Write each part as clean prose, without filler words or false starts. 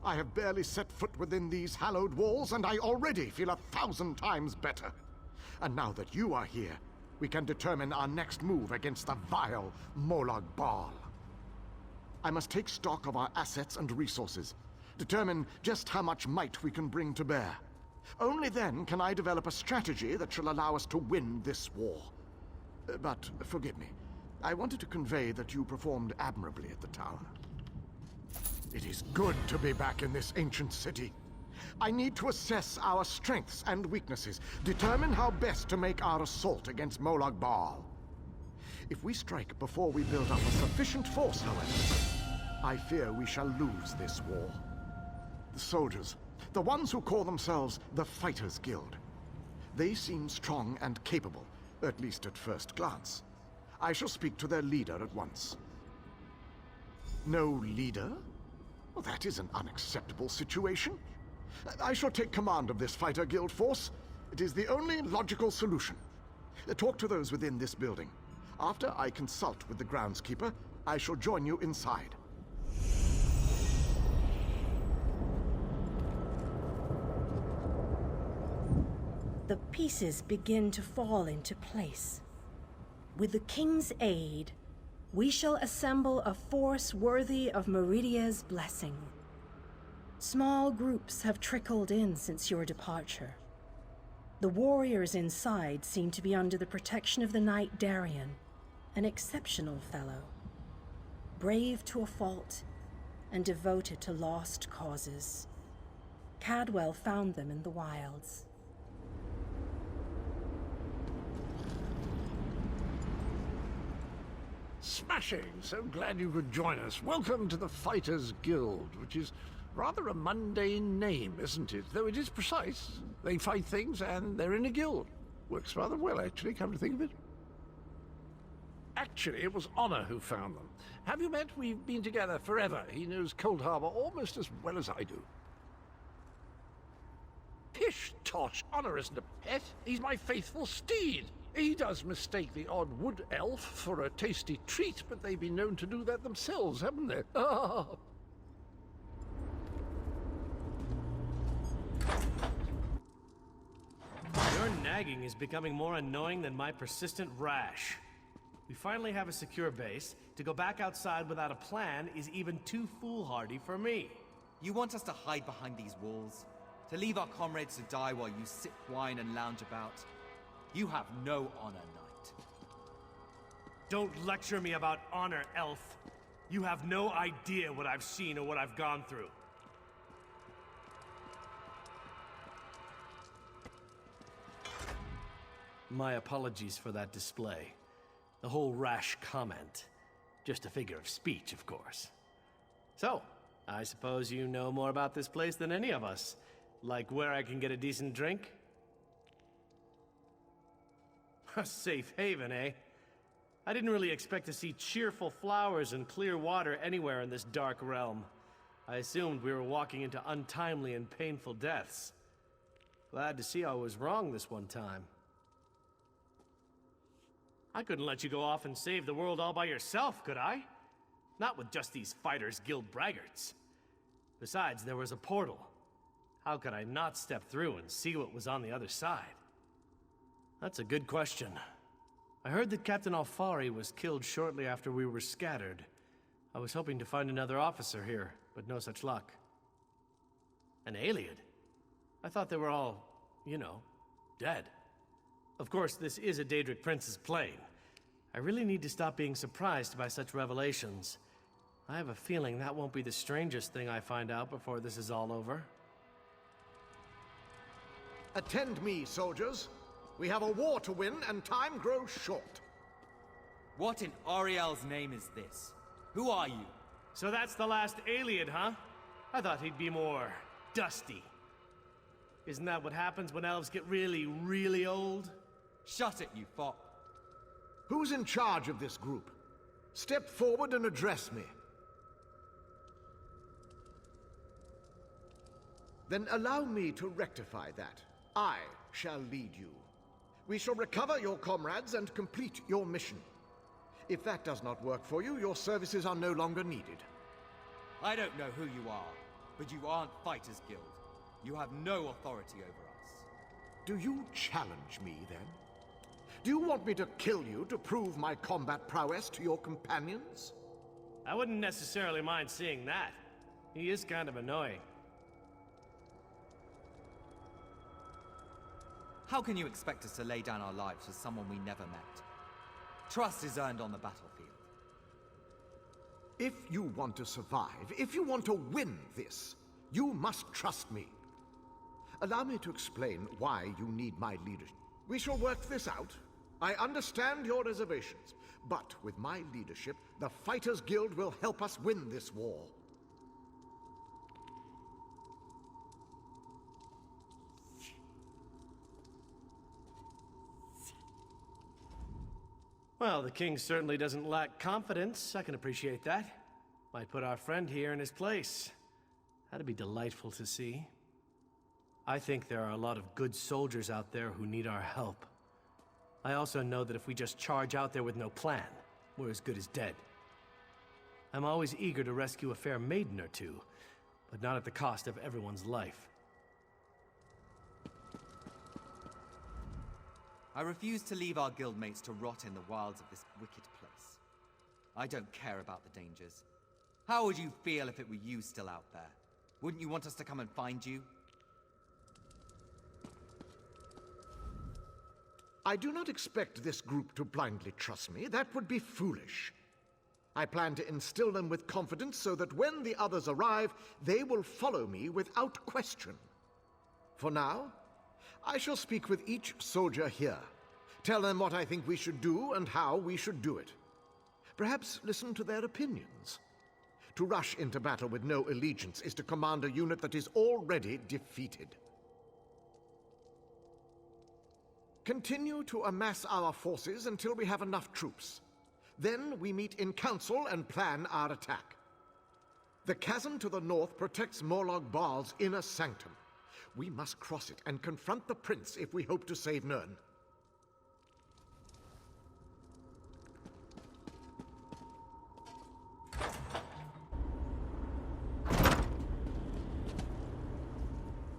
I have barely set foot within these hallowed walls, and I already feel 1,000 times better. And now that you are here, we can determine our next move against the vile Molag Bal. I must take stock of our assets and resources, determine just how much might we can bring to bear. Only then can I develop a strategy that shall allow us to win this war. But forgive me, I wanted to convey that you performed admirably at the tower. It is good to be back in this ancient city. I need to assess our strengths and weaknesses, determine how best to make our assault against Molag Bal. If we strike before we build up a sufficient force, however, I fear we shall lose this war. The soldiers, the ones who call themselves the Fighters Guild, they seem strong and capable, at least at first glance. I shall speak to their leader at once. No leader? Well, that is an unacceptable situation. I shall take command of this Fighter Guild force. It is the only logical solution. Talk to those within this building. After I consult with the groundskeeper, I shall join you inside. The pieces begin to fall into place. With the King's aid, we shall assemble a force worthy of Meridia's blessing. Small groups have trickled in since your departure. The warriors inside seem to be under the protection of the Knight Darien, an exceptional fellow. Brave to a fault, and devoted to lost causes. Cadwell found them in the wilds. Smashing! So glad you could join us. Welcome to the Fighters Guild, which is rather a mundane name, isn't it? Though it is precise. They fight things and they're in a guild. Works rather well, actually, come to think of it. Actually, it was Honor who found them. Have you met? We've been together forever. He knows Cold Harbor almost as well as I do. Pish tosh! Honor isn't a pet. He's my faithful steed. He does mistake the odd wood elf for a tasty treat, but they've been known to do that themselves, haven't they? Ah! Your nagging is becoming more annoying than my persistent rash. We finally have a secure base. To go back outside without a plan is even too foolhardy for me. You want us to hide behind these walls? To leave our comrades to die while you sip wine and lounge about? You have no honor, Knight. Don't lecture me about honor, elf. You have no idea what I've seen or what I've gone through. My apologies for that display. The whole rash comment. Just a figure of speech, of course. So, I suppose you know more about this place than any of us. Like where I can get a decent drink? A safe haven, eh? I didn't really expect to see cheerful flowers and clear water anywhere in this dark realm. I assumed we were walking into untimely and painful deaths. Glad to see I was wrong this one time. I couldn't let you go off and save the world all by yourself, could I? Not with just these Fighters Guild braggarts. Besides, there was a portal. How could I not step through and see what was on the other side? That's a good question. I heard that Captain Alfari was killed shortly after we were scattered. I was hoping to find another officer here, but no such luck. An Iliad? I thought they were all, you know, dead. Of course, this is a Daedric Prince's plane. I really need to stop being surprised by such revelations. I have a feeling that won't be the strangest thing I find out before this is all over. Attend me, soldiers. We have a war to win, and time grows short. What in Ariel's name is this? Who are you? So that's the last Iliad, huh? I thought he'd be more dusty. Isn't that what happens when elves get really, really old? Shut it, you fop. Who's in charge of this group? Step forward and address me. Then allow me to rectify that. I shall lead you. We shall recover your comrades and complete your mission. If that does not work for you, your services are no longer needed. I don't know who you are, But you aren't Fighters Guild. You have no authority over us. Do you challenge me, then? Do you want me to kill you to prove my combat prowess to your companions? I wouldn't necessarily mind seeing that. He is kind of annoying. How can you expect us to lay down our lives for someone we never met? Trust is earned on the battlefield. If you want to survive, if you want to win this, you must trust me. Allow me to explain why you need my leadership. We shall work this out. I understand your reservations, but with my leadership, the Fighters Guild will help us win this war. Well, the king certainly doesn't lack confidence. I can appreciate that. Might put our friend here in his place. That'd be delightful to see. I think there are a lot of good soldiers out there who need our help. I also know that if we just charge out there with no plan, we're as good as dead. I'm always eager to rescue a fair maiden or two, but not at the cost of everyone's life. I refuse to leave our guildmates to rot in the wilds of this wicked place. I don't care about the dangers. How would you feel if it were you still out there? Wouldn't you want us to come and find you? I do not expect this group to blindly trust me. That would be foolish. I plan to instill them with confidence so that when the others arrive, they will follow me without question. For now, I shall speak with each soldier here. Tell them what I think we should do and how we should do it. Perhaps listen to their opinions. To rush into battle with no allegiance is to command a unit that is already defeated. Continue to amass our forces until we have enough troops. Then we meet in council and plan our attack. The chasm to the north protects Morlog Baal's inner sanctum. We must cross it and confront the prince if we hope to save Nirn.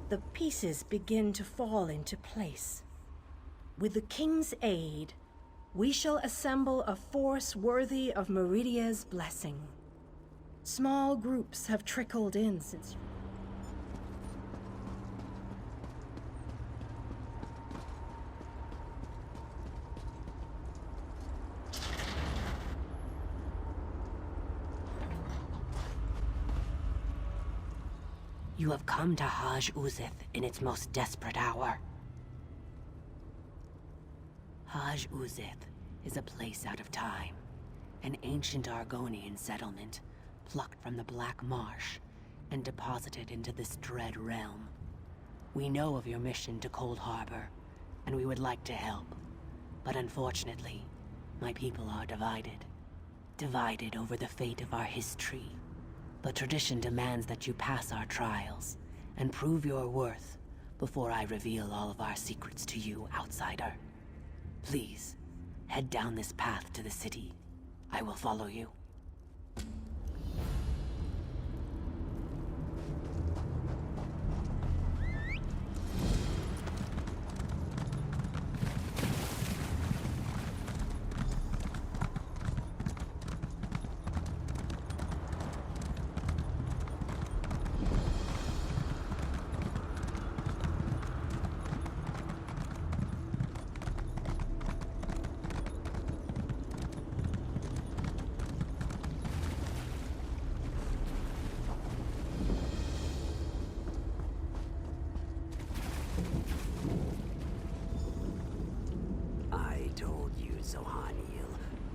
The pieces begin to fall into place. With the king's aid, we shall assemble a force worthy of Meridia's blessing. Small groups have trickled in since... You have come to Haj Uzith in its most desperate hour. Haj Uzith is a place out of time, an ancient Argonian settlement plucked from the Black Marsh and deposited into this dread realm. We know of your mission to Cold Harbor, and we would like to help. But unfortunately, my people are divided. Divided over the fate of our history. But tradition demands that you pass our trials and prove your worth before I reveal all of our secrets to you, outsider. Please, head down this path to the city. I will follow you.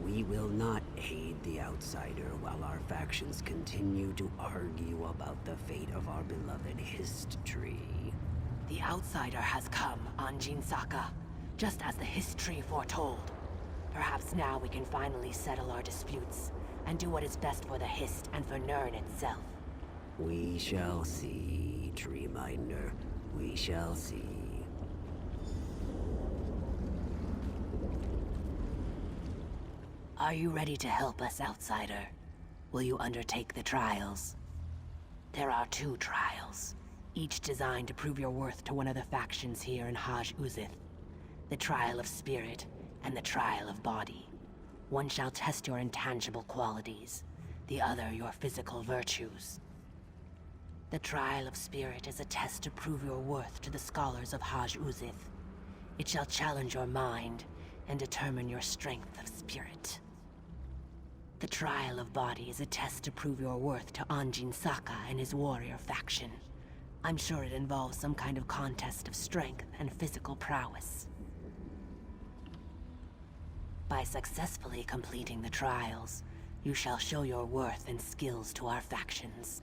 We will not aid the outsider while our factions continue to argue about the fate of our beloved history. The outsider has come, Anjin Saka, just as the history foretold. Perhaps now we can finally settle our disputes and do what is best for the Hist and for Nirn itself. We shall see, Treeminder. We shall see. Are you ready to help us, outsider? Will you undertake the trials? There are 2 trials, each designed to prove your worth to one of the factions here in Haj Uzith. The Trial of Spirit and the Trial of Body. One shall test your intangible qualities, the other your physical virtues. The Trial of Spirit is a test to prove your worth to the scholars of Haj Uzith. It shall challenge your mind and determine your strength of spirit. The Trial of Body is a test to prove your worth to Anjin Saka and his warrior faction. I'm sure it involves some kind of contest of strength and physical prowess. By successfully completing the trials, you shall show your worth and skills to our factions.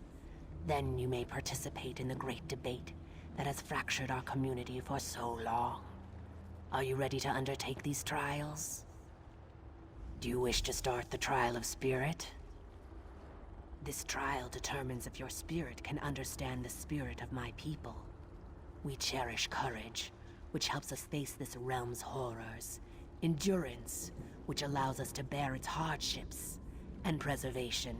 Then you may participate in the great debate that has fractured our community for so long. Are you ready to undertake these trials? Do you wish to start the Trial of Spirit? This trial determines if your spirit can understand the spirit of my people. We cherish courage, which helps us face this realm's horrors, endurance, which allows us to bear its hardships, and preservation,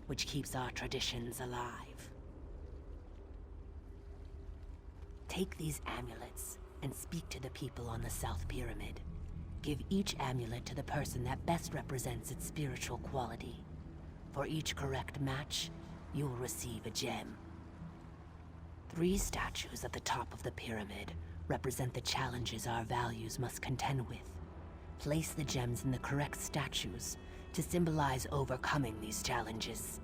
which keeps our traditions alive. Take these amulets and speak to the people on the South Pyramid. Give each amulet to the person that best represents its spiritual quality. For each correct match, you will receive a gem. 3 statues at the top of the pyramid represent the challenges our values must contend with. Place the gems in the correct statues to symbolize overcoming these challenges.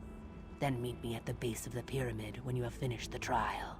Then meet me at the base of the pyramid when you have finished the trial.